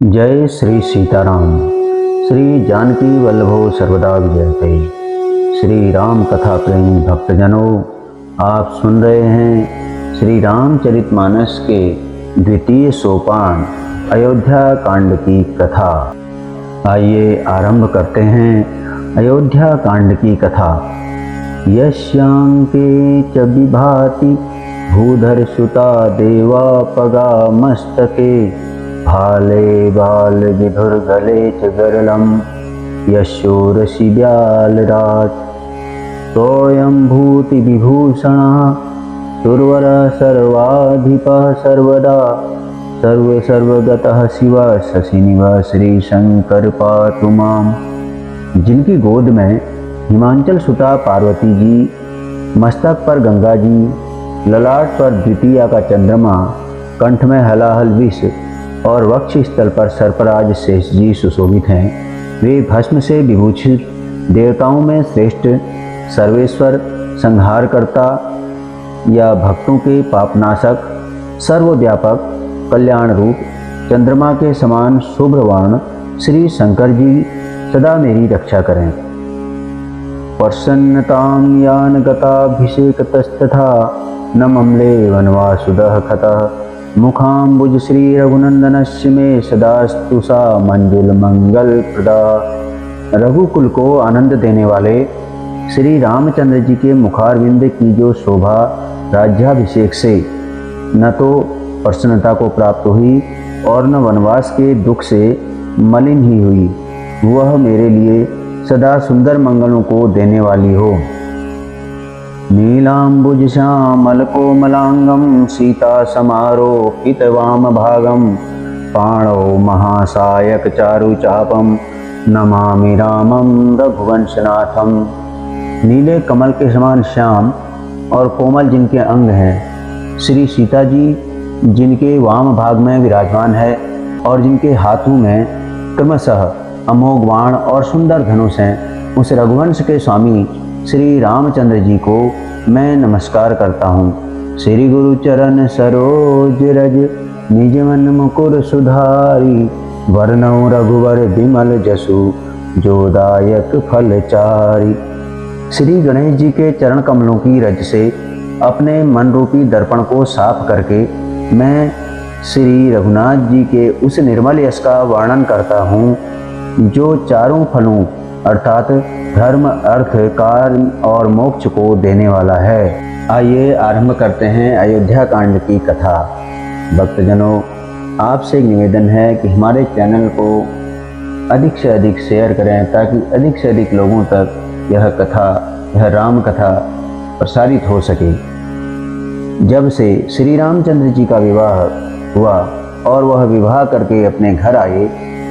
जय श्री सीताराम। श्री जानकी वल्लभो सर्वदा विजयते। श्री राम कथा प्रेमी भक्तजनों, आप सुन रहे हैं श्री रामचरितमानस के द्वितीय सोपान अयोध्या कांड की कथा। आइए आरंभ करते हैं अयोध्या कांड की कथा। यस्यांके च विभाति भूधर सुता देवा पगा मस्तके भाले बाल विधुर गले च गरलम यशोरसि ब्यालराज सोऽयं भूति विभूषण सुरवर सर्वाधिपः सर्वदा सर्वगतः शिव शशिनिव श्री शंकर पातु माम। जिनकी गोद में हिमांचल सुता पार्वती जी, मस्तक पर गंगा जी, ललाट पर द्वितीया का चंद्रमा, कंठ में हलाहल विष और वक्ष स्थल पर सर्पराज शेष जी सुशोभित हैं। वे भस्म से विभूषित देवताओं में श्रेष्ठ, सर्वेश्वर, संहारकर्ता या भक्तों के पापनाशक, सर्वव्यापक, कल्याण रूप, चंद्रमा के समान शुभ्र वर्ण श्री शंकर जी सदा मेरी रक्षा करें। प्रसन्नतां यान गताभिषेकतस्तथा न ममले वनवासुदः खतः मुखाम्बुज श्री रघुनंदनस्य में सदास्तु सा मंजुल मंगल प्रदा। रघुकुल को आनंद देने वाले श्री रामचंद्र जी के मुखारविंद की जो शोभा राज्याभिषेक से न तो प्रसन्नता को प्राप्त हुई और न वनवास के दुख से मलिन ही हुई, वह मेरे लिए सदा सुंदर मंगलों को देने वाली हो। नीलांबुज श्यामल कोमलांगम सीता समारोहित वाम भागम पाणौ महासायक चारु चापम नमामि रामम रघुवंशनाथम। नीले कमल के समान श्याम और कोमल जिनके अंग हैं, श्री सीता जी जिनके वाम भाग में विराजमान है और जिनके हाथों में क्रमशः अमोघ बाण और सुंदर धनुष हैं, उस रघुवंश के स्वामी श्री रामचंद्र जी को मैं नमस्कार करता हूँ। श्री गुरु चरण सरोज रज निज मन मुकुर सुधारी वरनौ रघुवर विमल जसु जोदायक फल चारी। श्री गणेश जी के चरण कमलों की रज से अपने मन रूपी दर्पण को साफ करके मैं श्री रघुनाथ जी के उस निर्मल यश का वर्णन करता हूँ जो चारों फलों अर्थात धर्म, अर्थ, कार्य और मोक्ष को देने वाला है। आइए आरंभ करते हैं अयोध्या कांड की कथा। भक्तजनों, आपसे एक निवेदन है कि हमारे चैनल को अधिक से अधिक शेयर करें ताकि अधिक से अधिक लोगों तक यह कथा, यह राम कथा प्रसारित हो सके। जब से श्री रामचंद्र जी का विवाह हुआ और वह विवाह करके अपने घर आए,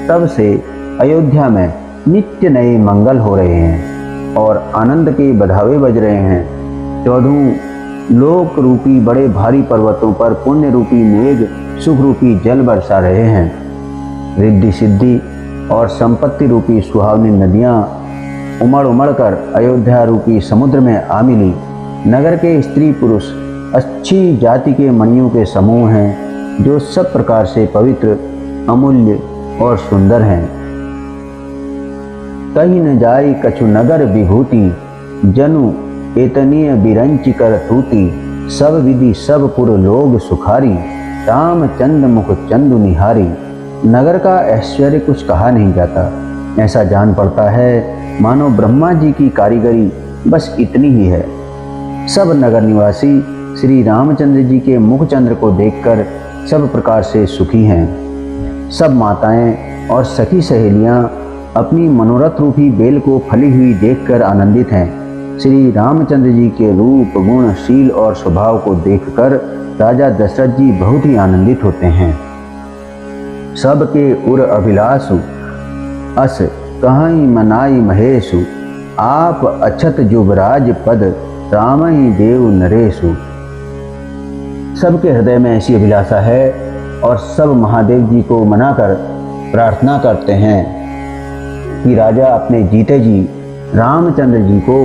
तब से अयोध्या में नित्य नए मंगल हो रहे हैं और आनंद के बधावे बज रहे हैं। 14 लोक रूपी बड़े भारी पर्वतों पर पुण्य रूपी मेघ सुख रूपी जल बरसा रहे हैं। रिद्धि सिद्धि और संपत्ति रूपी सुहावनी नदियाँ उमड़ उमड़ कर अयोध्या रूपी समुद्र में आ मिली। नगर के स्त्री पुरुष अच्छी जाति के मणियों के समूह हैं जो सब प्रकार से पवित्र, अमूल्य और सुंदर हैं। कहीं न जाई कछु नगर विभूति जनु एतनीय बिरंचि कर तूती सब विधि सब पुर लोग सुखारी राम चंद मुख चंदु निहारी। नगर का ऐश्वर्य कुछ कहा नहीं जाता, ऐसा जान पड़ता है मानो ब्रह्मा जी की कारीगरी बस इतनी ही है। सब नगर निवासी श्री रामचंद्र जी के मुख चंद्र को देखकर सब प्रकार से सुखी हैं। सब माताएं और सखी सहेलियां अपनी मनोरथ रूपी बेल को फली हुई देखकर आनंदित हैं। श्री रामचंद्र जी के रूप, गुण, शील और स्वभाव को देखकर राजा दशरथ जी बहुत ही आनंदित होते हैं। सबके उर अभिलाषु अस कहीं मनाई महेशु आप अछत जुबराज पद राम ही देव नरेशु। सबके हृदय में ऐसी अभिलाषा है और सब महादेव जी को मनाकर प्रार्थना करते हैं कि राजा अपने जीते जी रामचंद्र जी को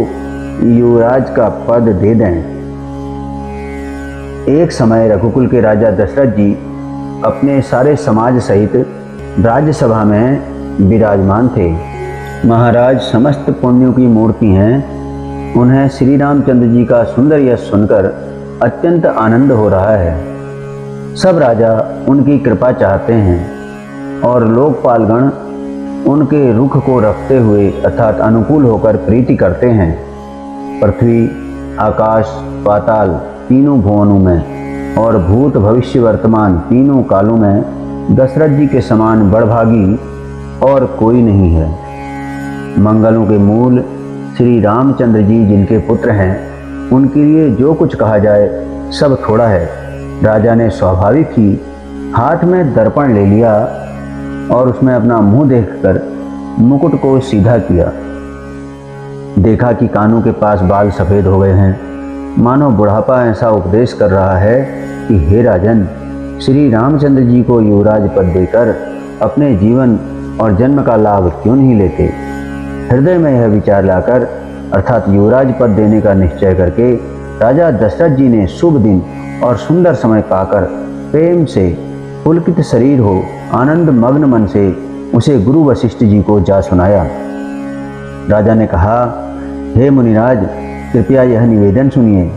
युवराज का पद दे दें। एक समय रघुकुल के राजा दशरथ जी अपने सारे समाज सहित राज्यसभा में विराजमान थे। महाराज समस्त पुण्यों की मूर्ति हैं। उन्हें श्री रामचंद्र जी का सुंदर यश सुनकर अत्यंत आनंद हो रहा है। सब राजा उनकी कृपा चाहते हैं और लोकपालगण उनके रुख को रखते हुए अर्थात अनुकूल होकर प्रीति करते हैं। पृथ्वी, आकाश, पाताल तीनों भुवनों में और भूत भविष्य वर्तमान तीनों कालों में दशरथ जी के समान बड़भागी और कोई नहीं है। मंगलों के मूल श्री रामचंद्र जी जिनके पुत्र हैं, उनके लिए जो कुछ कहा जाए सब थोड़ा है। राजा ने स्वाभाविक ही हाथ में दर्पण ले लिया और उसमें अपना मुंह देखकर मुकुट को सीधा किया। देखा कि कानों के पास बाल सफ़ेद हो गए हैं, मानो बुढ़ापा ऐसा उपदेश कर रहा है कि हे राजन, श्री रामचंद्र जी को युवराज पद देकर अपने जीवन और जन्म का लाभ क्यों नहीं लेते। हृदय में यह विचार लाकर अर्थात युवराज पद देने का निश्चय करके राजा दशरथ जी ने शुभ दिन और सुंदर समय पाकर प्रेम से पुलकित शरीर हो आनंद मग्न मन से उसे गुरु वशिष्ठ जी को जा सुनाया। राजा ने कहा, हे मुनिराज, कृपया यह निवेदन सुनिए।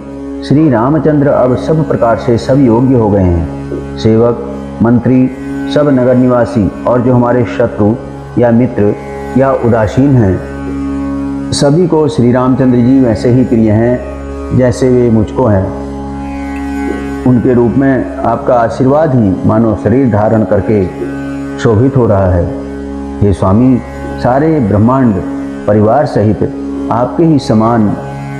श्री रामचंद्र अब सब प्रकार से सब योग्य हो गए हैं। सेवक, मंत्री, सब नगर निवासी और जो हमारे शत्रु या मित्र या उदासीन हैं, सभी को श्री रामचंद्र जी वैसे ही प्रिय हैं जैसे वे मुझको हैं। उनके रूप में आपका आशीर्वाद ही मानो शरीर धारण करके शोभित हो रहा है। हे स्वामी, सारे ब्रह्मांड परिवार सहित आपके ही समान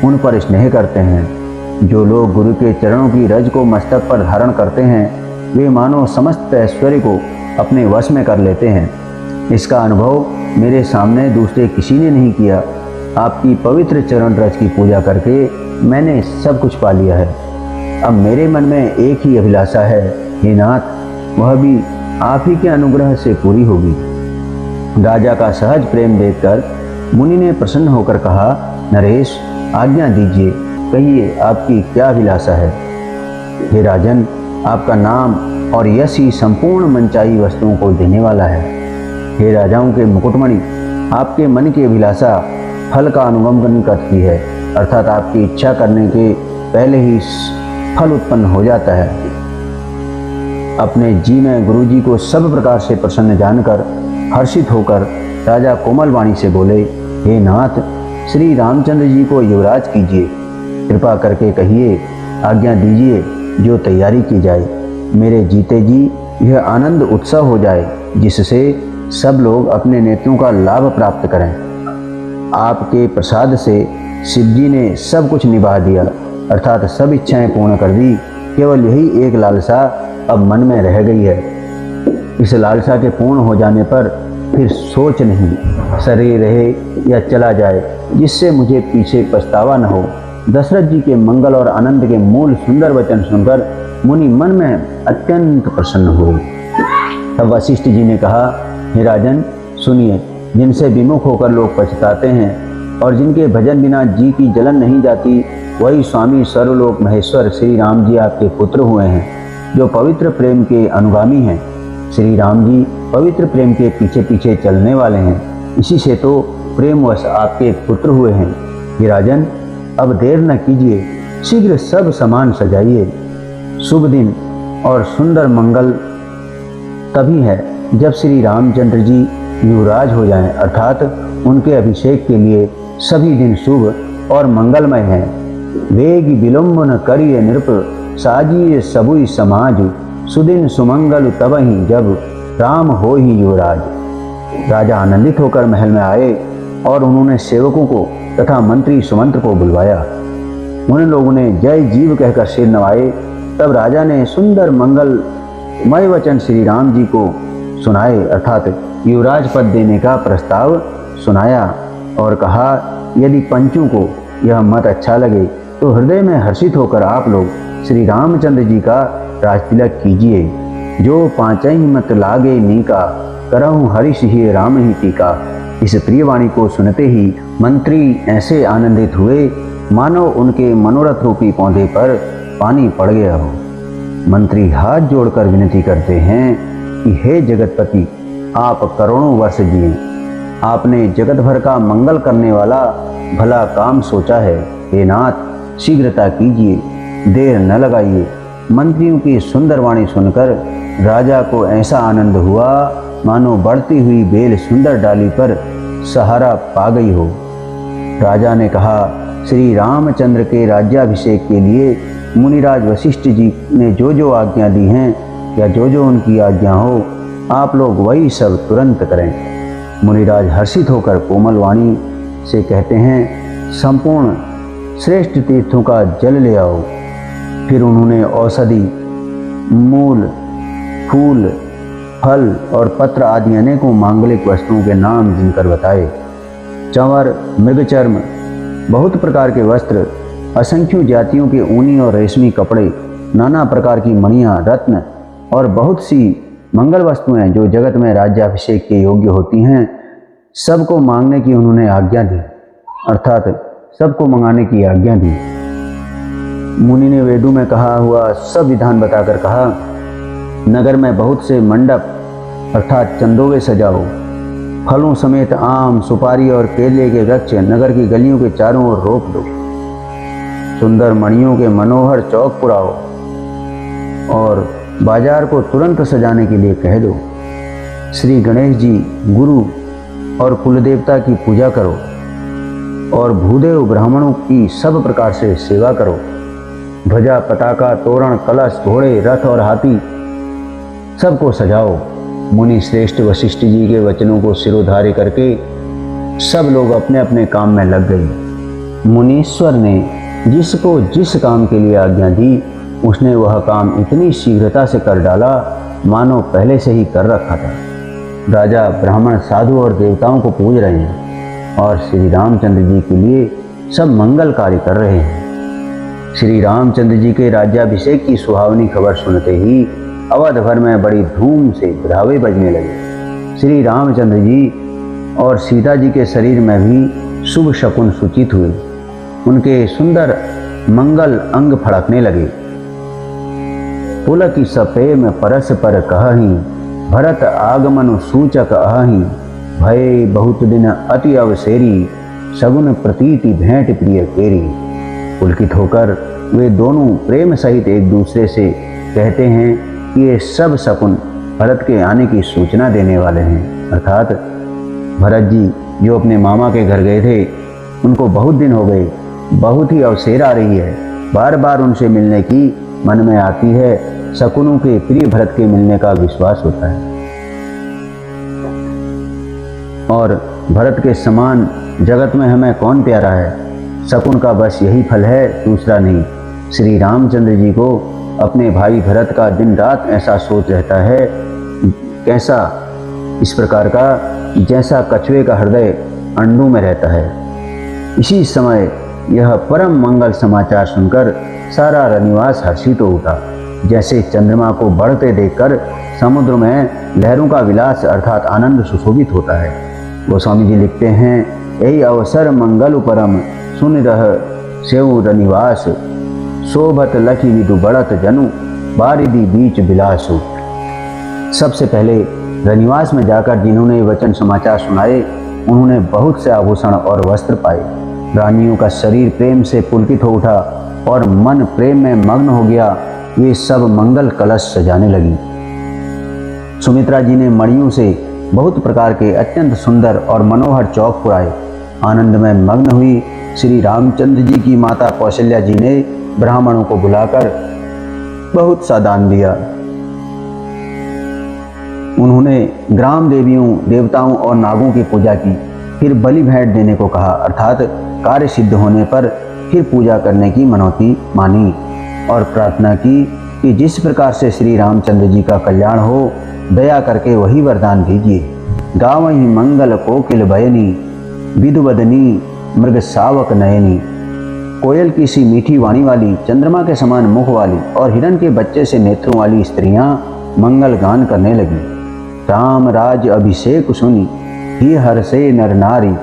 उन पर स्नेह करते हैं। जो लोग गुरु के चरणों की रज को मस्तक पर धारण करते हैं, वे मानो समस्त ऐश्वर्य को अपने वश में कर लेते हैं। इसका अनुभव मेरे सामने दूसरे किसी ने नहीं किया। आपकी पवित्र चरण रज की पूजा करके मैंने सब कुछ पा लिया है। अब मेरे मन में एक ही अभिलाषा है, हे नाथ, वह भी आप ही के अनुग्रह से पूरी होगी। राजा का सहज प्रेम देखकर मुनि ने प्रसन्न होकर कहा, नरेश, आज्ञा दीजिए, कहिए आपकी क्या अभिलाषा है। हे राजन, आपका नाम और यश ही संपूर्ण मनचाही वस्तुओं को देने वाला है। हे राजाओं के मुकुटमणि, आपके मन की अभिलाषा फल का अनुगमन करती है, अर्थात आपकी इच्छा करने के पहले ही फल उत्पन्न हो जाता है। अपने जी में गुरु जी को सब प्रकार से प्रसन्न जानकर हर्षित होकर राजा कोमल वाणी से बोले, हे नाथ, श्री रामचंद्र जी को युवराज कीजिए। कृपा करके कहिए, आज्ञा दीजिए, जो तैयारी की जाए। मेरे जीते जी यह आनंद उत्सव हो जाए जिससे सब लोग अपने नेत्रों का लाभ प्राप्त करें। आपके प्रसाद से शिव जी ने सब कुछ निभा दिया, अर्थात सब इच्छाएं पूर्ण कर दी। केवल यही एक लालसा अब मन में रह गई है। इस लालसा के पूर्ण हो जाने पर फिर सोच नहीं, शरीर रहे या चला जाए, जिससे मुझे पीछे पछतावा न हो। दशरथ जी के मंगल और आनंद के मूल सुंदर वचन सुनकर मुनि मन में अत्यंत प्रसन्न हुए। तब वशिष्ठ जी ने कहा, हे राजन, सुनिए, जिनसे विमुख होकर लोग पछताते हैं और जिनके भजन बिना जी की जलन नहीं जाती, वही स्वामी सर्वलोक महेश्वर श्री राम जी आपके पुत्र हुए हैं, जो पवित्र प्रेम के अनुगामी हैं। श्री राम जी पवित्र प्रेम के पीछे पीछे चलने वाले हैं। इसी से तो प्रेमवश आपके पुत्र हुए हैं। हे राजन, अब देर न कीजिए, शीघ्र सब सामान सजाइए। शुभ दिन और सुंदर मंगल तभी है जब श्री रामचंद्र जी युवराज हो जाएं, अर्थात उनके अभिषेक के लिए सभी दिन शुभ और मंगलमय हैं। वेग विलंब न करिए नृप, साजिए सबुई समाज, सुदिन सुमंगल तबहि जब राम हो ही युवराज। राजा आनंदित होकर महल में आए और उन्होंने सेवकों को तथा मंत्री सुमंत्र को बुलवाया। उन लोगों ने जय जीव कहकर सिर नवाए। तब राजा ने सुंदर मंगलमय वचन श्री राम जी को सुनाए, अर्थात युवराज पद देने का प्रस्ताव सुनाया और कहा, यदि पंचों को यह मत अच्छा लगे तो हृदय में हर्षित होकर आप लोग श्री रामचंद्र जी का राजतिलक कीजिए। जो पांचही मत लागे नीका, करहु हरिष ही राम ही टीका। इस प्रिय वाणी को सुनते ही मंत्री ऐसे आनंदित हुए मानो उनके मनोरथ रूपी पौधे पर पानी पड़ गया हो। मंत्री हाथ जोड़कर विनती करते हैं कि हे जगतपति, आप करोड़ों वर्ष जिए। आपने जगत भर का मंगल करने वाला भला काम सोचा है। हे नाथ, शीघ्रता कीजिए, देर न लगाइए। मंत्रियों की सुंदर वाणी सुनकर राजा को ऐसा आनंद हुआ मानो बढ़ती हुई बेल सुंदर डाली पर सहारा पा गई हो। राजा ने कहा, श्री रामचंद्र के राज्याभिषेक के लिए मुनिराज वशिष्ठ जी ने जो जो आज्ञा दी हैं या जो जो उनकी आज्ञा हो, आप लोग वही सब तुरंत करें। मुनिराज हर्षित होकर कोमल वाणी से कहते हैं, संपूर्ण श्रेष्ठ तीर्थों का जल ले आओ। फिर उन्होंने औषधि, मूल, फूल, फल और पत्र आदि अनेकों मांगलिक वस्तुओं के नाम गिनकर बताए। चंवर, मृगचर्म, बहुत प्रकार के वस्त्र, असंख्यों जातियों के ऊनी और रेशमी कपड़े, नाना प्रकार की मणियाँ, रत्न और बहुत सी मंगल वस्तुएं जो जगत में राज्याभिषेक के योग्य होती हैं, सबको मांगने की उन्होंने आज्ञा दी, अर्थात सबको मंगाने की आज्ञा दी। मुनि ने वेदों में कहा हुआ सब विधान बताकर कहा, नगर में बहुत से मंडप अर्थात चंदोवे सजाओ। फलों समेत आम, सुपारी और केले के वृक्ष नगर की गलियों के चारों ओर रोप दो। सुंदर मणियों के मनोहर चौक पुराओ और बाजार को तुरंत सजाने के लिए कह दो। श्री गणेश जी, गुरु और कुलदेवता की पूजा करो और भूदेव ब्राह्मणों की सब प्रकार से सेवा करो। ध्वजा, पताका, तोरण, कलश, घोड़े, रथ और हाथी सबको सजाओ। मुनि श्रेष्ठ वशिष्ठ जी के वचनों को सिरोधार्य करके सब लोग अपने अपने काम में लग गए। मुनीश्वर ने जिसको जिस काम के लिए आज्ञा दी, उसने वह काम इतनी शीघ्रता से कर डाला मानो पहले से ही कर रखा था। राजा, ब्राह्मण, साधु और देवताओं को पूज रहे हैं और श्री रामचंद्र जी के लिए सब मंगल कार्य कर रहे हैं। श्री रामचंद्र जी के राज्याभिषेक की सुहावनी खबर सुनते ही अवध भर में बड़ी धूम से बधावे बजने लगे। श्री रामचंद्र जी और सीता जी के शरीर में भी शुभ शकुन सूचित हुए। उनके सुंदर मंगल अंग फड़कने लगे। पुलक सपे में परस पर कहही, भरत आगमन सूचक आही। भय बहुत दिन अति अवसेरी, सगुन प्रतीति भेंट प्रिय केरी। पुलकित होकर वे दोनों प्रेम सहित एक दूसरे से कहते हैं कि ये सब शकुन भरत के आने की सूचना देने वाले हैं। अर्थात भरत जी जो अपने मामा के घर गए थे, उनको बहुत दिन हो गए, बहुत ही अवसेर आ रही है, बार बार उनसे मिलने की मन में आती है। शकुनों के प्रिय भरत के मिलने का विश्वास होता है और भरत के समान जगत में हमें कौन प्यारा है। शकुन का बस यही फल है, दूसरा नहीं। श्री रामचंद्र जी को अपने भाई भरत का दिन रात ऐसा सोच रहता है, कैसा, इस प्रकार का जैसा कछुए का हृदय अंडों में रहता है। इसी समय यह परम मंगल समाचार सुनकर सारा रनिवास हर्षित हो उठा। जैसे चंद्रमा को बढ़ते देखकर समुद्र में लहरों का विलास अर्थात आनंद सुशोभित होता है। गोस्वामी जी लिखते हैं, यही अवसर मंगल परम सुन रह सेव रनिवास। शोभत लखी विदु बढ़त जनु, बारिदी बीच बिलासु। सबसे पहले रनिवास में जाकर जिन्होंने वचन समाचार सुनाए, उन्होंने बहुत से आभूषण और वस्त्र पाए। रानियों का शरीर प्रेम से पुलकित हो उठा और मन प्रेम में मग्न हो गया। वे सब मंगल कलश सजाने लगी। सुमित्रा जी ने मणियों से बहुत प्रकार के अत्यंत सुंदर और मनोहर चौक पुराए। आनंद में मग्न हुई श्री रामचंद्र जी की माता कौशल्या जी ने ब्राह्मणों को बुलाकर बहुत सा दान दिया। उन्होंने ग्राम देवियों, देवताओं और नागों की पूजा की, फिर बलि भेंट देने को कहा, अर्थात कार्य सिद्ध होने पर फिर पूजा करने की मनौती मानी और प्रार्थना की कि जिस प्रकार से श्री रामचंद्र जी का कल्याण हो, दया करके वही वरदान दीजिए। गाँव ही मंगल कोकिल भयनी, विदुवदनी मृग सावक नयनी। कोयल की सी मीठी वाणी वाली, चंद्रमा के समान मुख वाली और हिरण के बच्चे से नेत्रों वाली स्त्रियां मंगल गान करने लगी। राम राज अभिषेक सुनी, ही हर्षे नर नारी।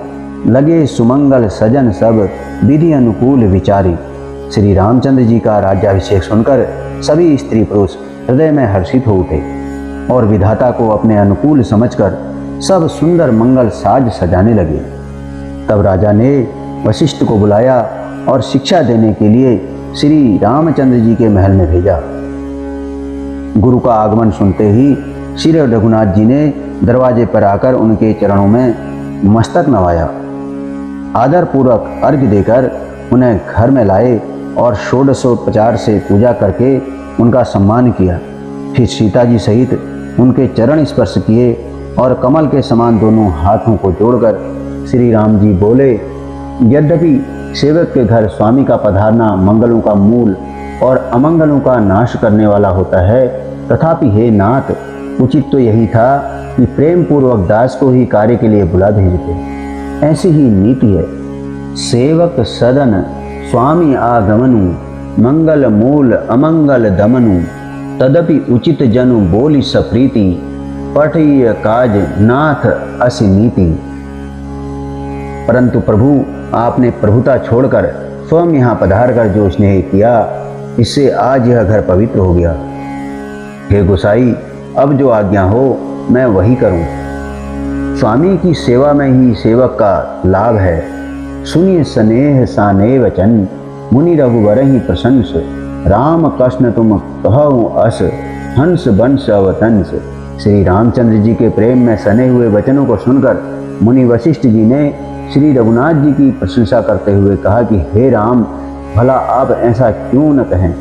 लगे सुमंगल सजन सब, विधि अनुकूल विचारी। श्री रामचंद्र जी का राज्याभिषेक सुनकर सभी स्त्री पुरुष हृदय में हर्षित हो उठे। और विधाता को अपने अनुकूल समझकर सब सुंदर मंगल साज सजाने लगे। तब राजा ने वशिष्ठ को बुलाया और शिक्षा देने के लिए श्री रामचंद्र जी के महल में भेजा। गुरु का आगमन सुनते ही श्री रघुनाथ जी ने दरवाजे पर आकर उनके चरणों में मस्तक नवाया। आदर पूर्वक अर्घ्य देकर उन्हें घर में लाए और षोडशोपचार से पूजा करके उनका सम्मान किया। फिर सीता जी सहित उनके चरण स्पर्श किए और कमल के समान दोनों हाथों को जोड़कर श्री राम जी बोले, यद्यपि सेवक के घर स्वामी का पधारना मंगलों का मूल और अमंगलों का नाश करने वाला होता है, तथापि हे नाथ, उचित तो यही था कि प्रेम पूर्वक दास को ही कार्य के लिए बुला भेजते। ऐसी ही नीति है। सेवक सदन स्वामी आगमनु, मंगल मूल अमंगल दमनु, तदपि उचित जनु बोली सप्रीति, पठिय काज नाथ असि नीति। परंतु प्रभु, आपने प्रभुता छोड़कर स्वयं यहाँ पधार कर जो स्नेह किया, इससे आज यह घर पवित्र हो गया। हे गोसाई, अब जो आज्ञा हो मैं वही करूं। स्वामी की सेवा में ही सेवक का लाभ है। सुनिए स्नेह साने वचन, मुनि रघुवर ही प्रशंस, राम कृष्ण तुम कहु अस, हंस बंश अवतंस। श्री रामचंद्र जी के प्रेम में सने हुए वचनों को सुनकर मुनि वशिष्ठ जी ने श्री रघुनाथ जी की प्रशंसा करते हुए कहा कि हे राम, भला आप ऐसा क्यों न कहें,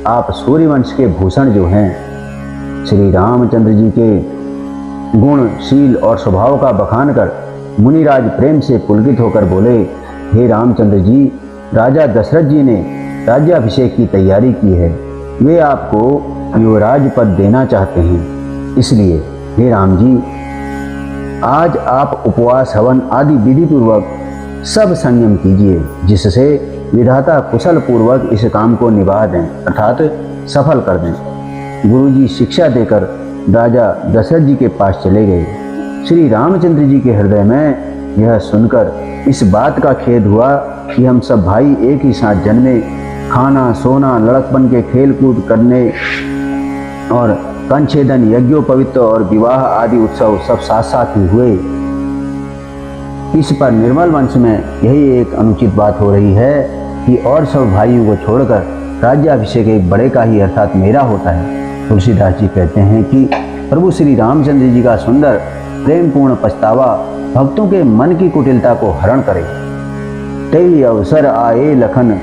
आप सूर्यवंश के भूषण जो हैं। श्री रामचंद्र जी के गुण, शील और स्वभाव का बखान कर मुनिराज प्रेम से पुलकित होकर बोले, हे रामचंद्र जी, राजा दशरथ जी ने राज्याभिषेक की तैयारी की है। वे आपको युवराज पद देना चाहते हैं। इसलिए हे राम जी, आज आप उपवास, हवन आदि विधि पूर्वक सब संयम कीजिए, जिससे विधाता कुशल पूर्वक इस काम को निभा दें, अर्थात सफल कर दें। गुरुजी शिक्षा देकर राजा दशरथ जी के पास चले गए। श्री रामचंद्र जी के हृदय में यह सुनकर इस बात का खेद हुआ कि हम सब भाई एक ही साथ जन्मे, खाना सोना लड़कपन के खेल कूद करने और कंछेदन यज्ञोपवित्र और विवाह आदि उत्सव सब साथ साथ ही हुए। इस पर निर्मल वंश में यही एक अनुचित बात हो रही है कि और सब भाइयों को छोड़कर राज्याभिषेक एक बड़े का ही अर्थात मेरा होता है। तुलसीदास जी कहते हैं कि प्रभु श्री रामचंद्र जी का सुंदर प्रेमपूर्ण पछतावा भक्तों के मन की कुटिलता को हरण करे। तेई अवसर आए लखन,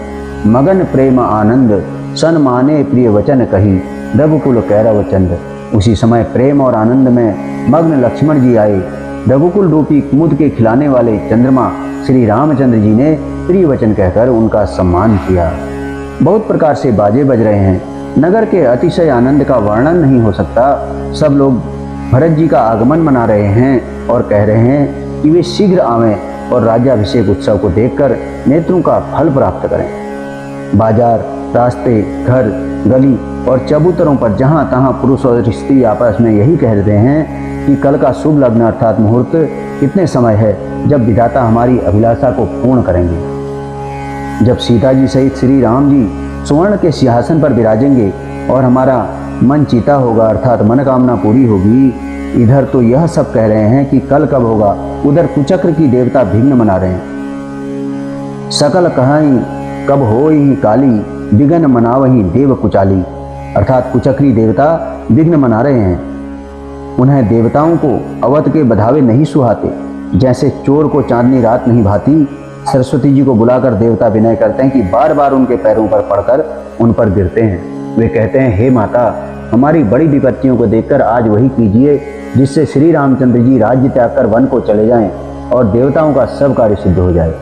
मगन प्रेम आनंद, सन माने प्रिय वचन कही, रघुकुल कैरव चंद। उसी समय प्रेम और आनंद में मग्न लक्ष्मण जी आए। रघुकुल रूपी कुमुद के खिलाने वाले चंद्रमा श्री रामचंद्र जी ने प्रिय वचन कहकर उनका सम्मान किया। बहुत प्रकार से बाजे बज रहे हैं। नगर के अतिशय आनंद का वर्णन नहीं हो सकता। सब लोग भरत जी का आगमन मना रहे हैं और कह रहे हैं कि वे शीघ्र आवें और राज्याभिषेक उत्सव को देखकर नेत्रों का फल प्राप्त करें। बाजार, रास्ते, घर, गली और चबूतरों पर जहाँ तहाँ पुरुष और स्त्री आपस में यही कह रहे हैं कि कल का शुभ लग्न अर्थात मुहूर्त कितने समय है जब विधाता हमारी अभिलाषा को पूर्ण करेंगे। जब सीता जी सहित श्री राम जी सुवर्ण के सिंहासन पर विराजेंगे और हमारा मन चीता होगा अर्थात मनोकामना पूरी होगी। इधर तो यह सब कह रहे हैं कि कल कब होगा, उधर कुचक्र की देवता विघ्न मना रहे हैं। सकल कहाई कब होई काली, विघ्न मनावही देव कुचाली। अर्थात कुचक्री देवता विघ्न मना रहे हैं। उन्हें देवताओं को अवध के बधावे नहीं सुहाते। जैसे चोर को चांदनी रात नहीं भाती, सरस्वती जी को बुलाकर देवता विनय करते हैं कि बार बार उनके पैरों पर पड़कर उन पर गिरते हैं। वे कहते हैं, हे माता, हमारी बड़ी विपत्तियों को देखकर आज वही कीजिए जिससे श्री रामचंद्र जी राज्य त्याग कर वन को चले जाएं और देवताओं का सब कार्य सिद्ध हो जाए।